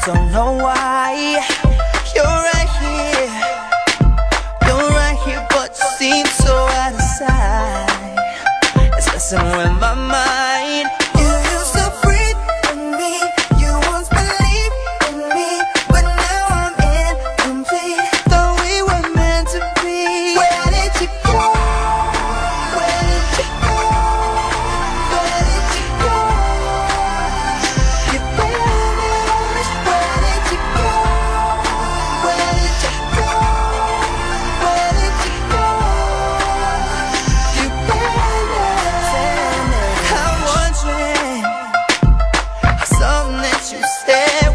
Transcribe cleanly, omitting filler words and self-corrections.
don't know why. You're right here, you're right here, but you seem so out of sight. It's messing with my mind. You used to breathe in me, you once believed in me, but now I'm incomplete. Thought we were meant to be. Where did you go? Where did you go? Where did you go? You vanished. Where did you go? Where did you go? Where did you go? You vanished. I'm wondering how something that you said